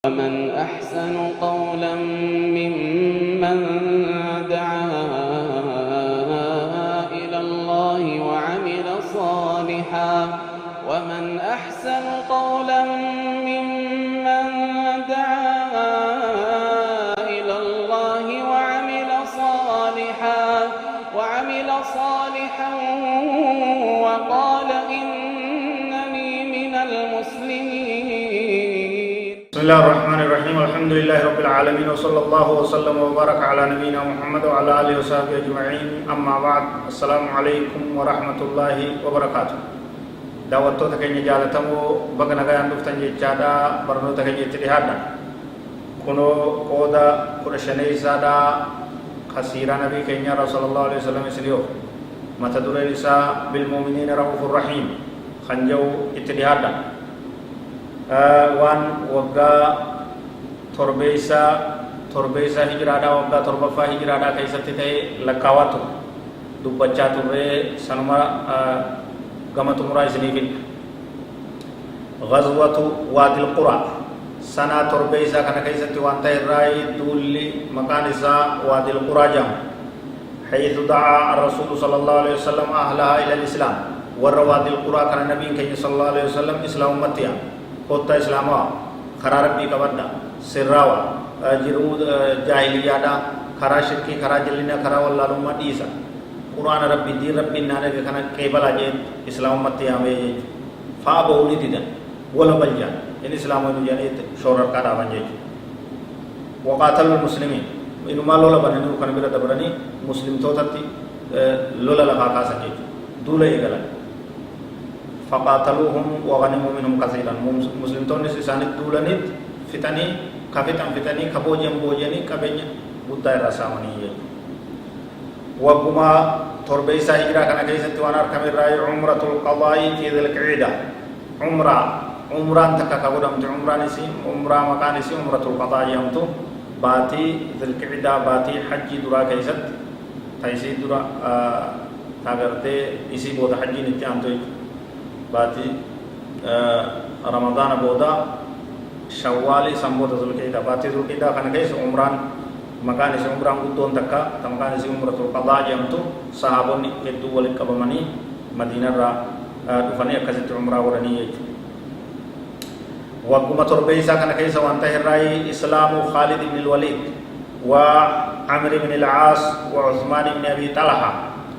ومن أحسن قولا ممن دعا إلى الله وعمل صالحا ومن أحسن قولا ممن دعا إلى الله وعمل صالحا وقال إنني من المسلمين. بسم الله الرحمن الرحيم. الحمد لله رب العالمين وصلى الله وسلم وبارك على نبينا محمد وعلى آله وصحبه أجمعين. أما بعد، السلام عليكم ورحمة الله وبركاته. دعوتك كي نجالتمو بغنا غيان دفتن جيجادا برنوتك جيتريهادا كنو قودا كرشني سادا خسيرا نبي كينيا رسول الله عليه وسلم سليو متدور لسا بالمؤمنين رؤوف الرحيم خنجو اتريهادا وان وغا تربيسا هجرادا وغا تربفا هجرادا كيستي تي لكاواتو دبچا توري سنما غمت مرايسنيفين غزوة وادي القرى سنة تربيسا كان كيستي وانتا الرأي دولي مكانسا وادي القرى جام حيث دعا الرسول صلى الله عليه وسلم أهلها إلى الإسلام وروادي القرى كان النبي صلى الله عليه وسلم إسلام متيا قوتا إسلاما خرا ربي كبدا سراوا جرود جاهليادا خرا شركي خرا جلنا خرا والله لما ديسا قرآن ربي دين ربي نانا كنا كيبلا جين إسلام متيا مي فابولي ديدا ولا بلجا إن إسلام ونجاني شورر كارا بنجي وقاتل المسلمين إنما لولا بننو كان بيرا دبرني مسلم توتتي لولا لها كاسجي دولا يغلا فقاتلوهم وغنموا منهم كثيرا مسلم تونس سانت دولانيت فتني فتني كبوجن بوجني كبنيا بودا رسامني وكما تربيسا هجرا كان كيست وانا كامل راي عمرة القضاء في ذي القعدة عمران تكا كبودم عمرة مكان سي عمرة القضاء يمتو باتي ذي القعدة باتي حج درا كيست تايسي درا تاغرتي اسی بودا حجي نتيامتو باتي رمضان بودا شوالي سمبودا ذي القعدة باتي ذي القعدة كان كيس عمران مكان سي عمران قدون تكا تمكان سي عمرة القضاء يمتو صحابوني ادو ولد كبمني مدينة را دفني اكست عمرة ورني وقم تربيسا كان كيس وانتهي الرأي إسلام خالد بن الوليد وعمر بن العاص وعثمان بن أبي طلحة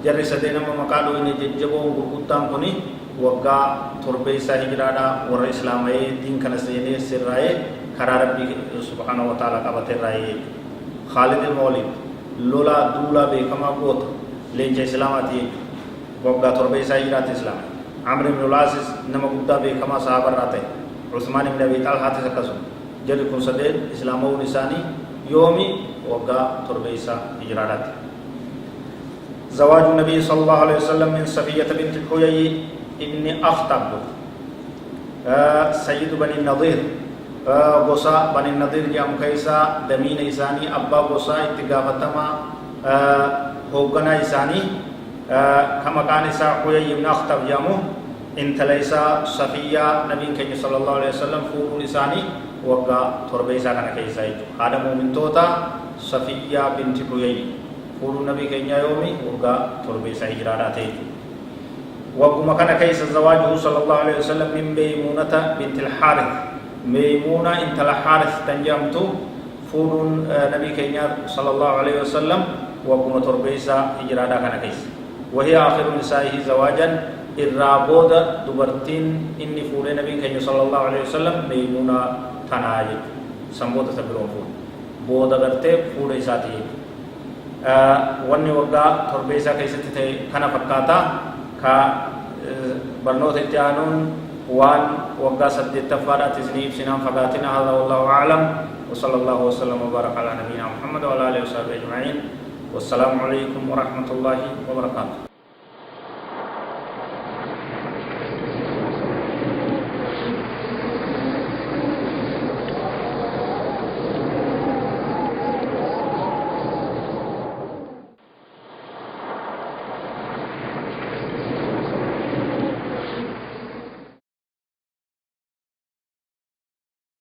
جري سدينا مكانو إن ججبو غرقودان كوني وقا تربيسا هجرادا ور إسلامي دين كان سيني سرائي خرار ربي سبحانه وتعالى كبت الرأي خالد المولد لولا دولا بكما قوت لنجا إسلاماتي وقا تربيسا هجرات إسلام عمر بن العاص نما قودا بكما صحابة راتي عثمان بن أبي طلحة تسكسو جري كون سدين إسلامو نساني يومي وقا تربيسا هجرات زواج النبي صلى الله عليه وسلم من صفية بنت حيي ابن أخطب سيد بني النضير غصا بني النضير جام كيسا دمين إساني أبا غصا اتقافتما هوغنا إساني كما كان إسا حيي ابن أخطب جامو انت ليسا صفية نبي كي صلى الله عليه وسلم فورو إساني وقا تربيسا كان كيسا هذا مؤمن توتا صفية بنت حيي فورو نبي كينيا يومي وقا تربيسا هجراناته وقم كان كيس زواجه صلى الله عليه وسلم من ميمونة بنت الحارث ميمونة انت الحارث تنجمتو فورو نبي كينيا صلى الله عليه وسلم وقم تربيسا هجرانا كان كيس وهي آخر نسائه زواجا الرابود دبرتين إني فوري نبي كينيا صلى الله عليه وسلم ميمونة تناجد سمبوت تبرون فور بودا غرتي فوري ساتي wanni waggaa torbeessaa keessatti ta'e kana fakkaata ka barnoota itti aanuun waan waggaa 8ffaadhaatti isinii ibsinaan fagaatina hadha wallahu a'lam wa sallallahu wa sallam wa baraka ala nabiyyina Muhammad wa ala alihi wa sahbihi ajma'in wassalamu alaykum wa rahmatullahi wa barakatuh.